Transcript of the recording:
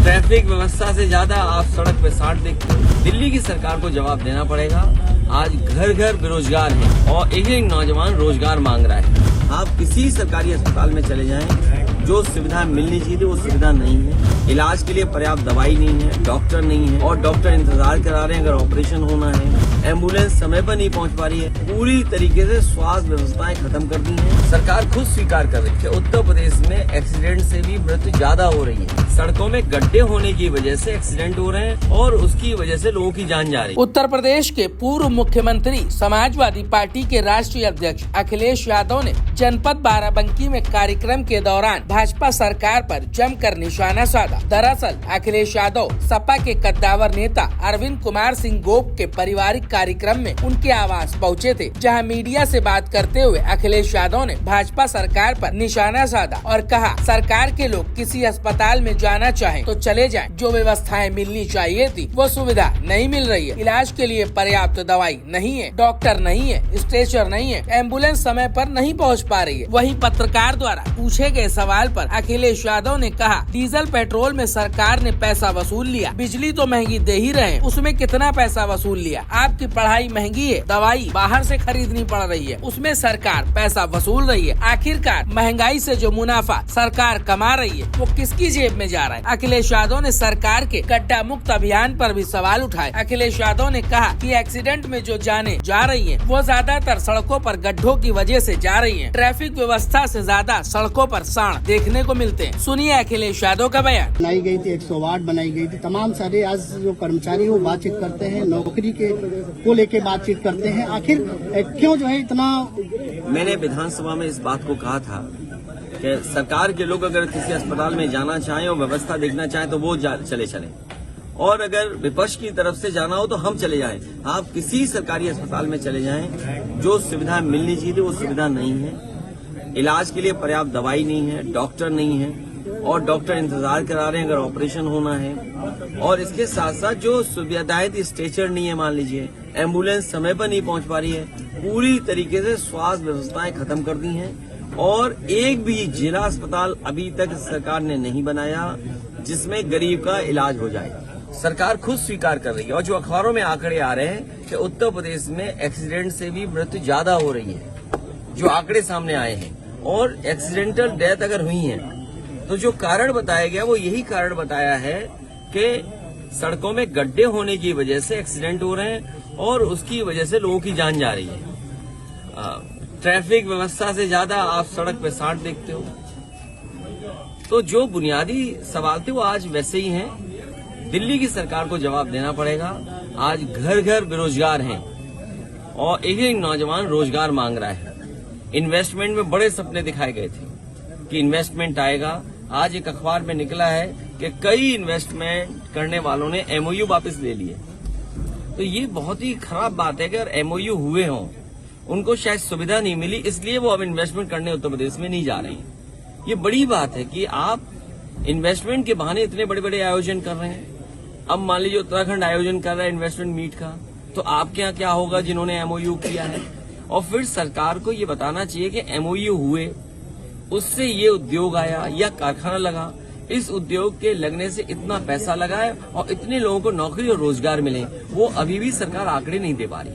Traffic व्यवस्था से ज्यादा आप सड़क पे सांड देखते हो। दिल्ली की सरकार को जवाब देना पड़ेगा। आज घर घर बेरोजगार है और एक एक नौजवान रोजगार मांग रहा है। आप किसी सरकारी अस्पताल में चले जाएं, जो सुविधा मिलनी चाहिए वो सुविधा नहीं है। इलाज के लिए पर्याप्त दवाई नहीं है, डॉक्टर नहीं है और डॉक्टर इंतजार करा रहे हैं। अगर ऑपरेशन होना है, एम्बुलेंस समय पर नहीं पहुंच पा रही है। पूरी तरीके से स्वास्थ्य व्यवस्थाएं खत्म कर दी है। सरकार खुद स्वीकार कर रही है उत्तर प्रदेश में एक्सीडेंट से भी मृत्यु ज्यादा हो रही है। सड़कों में गड्ढे होने की वजह से एक्सीडेंट हो रहे हैं और उसकी वजह से लोगों की जान जा रही है। उत्तर प्रदेश के पूर्व मुख्यमंत्री समाजवादी पार्टी के राष्ट्रीय अध्यक्ष अखिलेश यादव ने जनपद बाराबंकी में कार्यक्रम के दौरान भाजपा सरकार पर जमकर निशाना साधा। दरअसल अखिलेश यादव सपा के कद्दावर नेता अरविंद कुमार सिंह गोप के पारिवारिक कार्यक्रम में उनके आवास पहुंचे थे, जहां मीडिया से बात करते हुए अखिलेश यादव ने भाजपा सरकार पर निशाना साधा और कहा, सरकार के लोग किसी अस्पताल में जाना चाहें तो चले जाएं। जो व्यवस्थाएं मिलनी चाहिए थी वो सुविधा नहीं मिल रही है। इलाज के लिए पर्याप्त दवाई नहीं है, डॉक्टर नहीं है, स्ट्रेचर नहीं है, एम्बुलेंस समय पर नहीं पहुंच पा रही है। वहीं पत्रकार द्वारा पूछे गए सवाल पर अखिलेश यादव ने कहा, डीजल पेट्रोल में सरकार ने पैसा वसूल लिया, बिजली तो महंगी दे ही रहे हैं, उसमें कितना पैसा वसूल लिया? आपकी पढ़ाई महंगी है, दवाई बाहर से खरीदनी पड़ रही है, उसमें सरकार पैसा वसूल रही है। आखिरकार महंगाई से जो मुनाफा सरकार कमा रही है वो किसकी जेब में जा रहा है? अखिलेश यादव ने सरकार के गड्ढा मुक्त अभियान पर भी सवाल उठाए। अखिलेश यादव ने कहा कि एक्सीडेंट में जो जाने जा रही है वो ज्यादातर सड़कों पर गड्ढों की वजह से जा रही है। ट्रैफिक व्यवस्था से ज्यादा सड़कों पर सांड देखने को मिलते हैं। सुनिए अखिलेश यादव का बयान। बनाई गई थी 108 बनाई गई थी। तमाम सारे आज जो कर्मचारी वो बातचीत करते हैं, नौकरी के को लेके बातचीत करते हैं। आखिर क्यों जो है इतना? मैंने विधानसभा में इस बात को कहा था कि सरकार के लोग अगर किसी अस्पताल में जाना चाहें और व्यवस्था देखना चाहें तो वो चले और अगर विपक्ष की तरफ से जाना हो तो हम चले जाएं। आप किसी सरकारी अस्पताल में चले जाएं, जो सुविधा मिलनी चाहिए वो सुविधा नहीं है। इलाज के लिए पर्याप्त दवाई नहीं है, डॉक्टर नहीं है और डॉक्टर इंतजार करा रहे हैं अगर ऑपरेशन होना है। और इसके साथ साथ जो सुविधाएं थी, स्ट्रेचर नहीं है, मान लीजिए एम्बुलेंस समय पर नहीं पहुंच पा रही है। पूरी तरीके से स्वास्थ्य व्यवस्थाएं खत्म कर दी हैं और एक भी जिला अस्पताल अभी तक सरकार ने नहीं बनाया जिसमें गरीब का इलाज हो जाए। सरकार खुद स्वीकार कर रही है और जो अखबारों में आंकड़े आ रहे हैं कि उत्तर प्रदेश में एक्सीडेंट से भी मृत्यु ज्यादा हो रही है, जो आंकड़े सामने आए हैं और एक्सीडेंटल डेथ अगर हुई है तो जो कारण बताया गया वो यही कारण बताया है कि सड़कों में गड्ढे होने की वजह से एक्सीडेंट हो रहे हैं और उसकी वजह से लोगों की जान जा रही है। ट्रैफिक व्यवस्था से ज्यादा आप सड़क पे सांड देखते हो। तो जो बुनियादी सवाल थे वो आज वैसे ही हैं। दिल्ली की सरकार को जवाब देना पड़ेगा। आज घर घर बेरोजगार हैं और एक एक नौजवान रोजगार मांग रहा है। इन्वेस्टमेंट में बड़े सपने दिखाए गए थे कि इन्वेस्टमेंट आएगा। आज एक अखबार में निकला है कि कई इन्वेस्टमेंट करने वालों ने एमओयू वापस ले लिए। तो ये बहुत ही खराब बात है कि अगर एमओयू हुए हों, उनको शायद सुविधा नहीं मिली इसलिए वो अब इन्वेस्टमेंट करने उत्तर प्रदेश में नहीं जा रहे हैं। ये बड़ी बात है कि आप इन्वेस्टमेंट के बहाने इतने बड़े बड़े आयोजन कर रहे हैं। अब मान लीजिए उत्तराखंड आयोजन कर रहा है इन्वेस्टमेंट मीट का, तो आपके यहाँ क्या होगा जिन्होंने एमओयू किया है? और फिर सरकार को ये बताना चाहिए कि एमओयू हुए, उससे ये उद्योग आया या कारखाना लगा, इस उद्योग के लगने से इतना पैसा लगा है और इतने लोगों को नौकरी और रोजगार मिले, वो अभी भी सरकार आंकड़े नहीं दे पा रही है।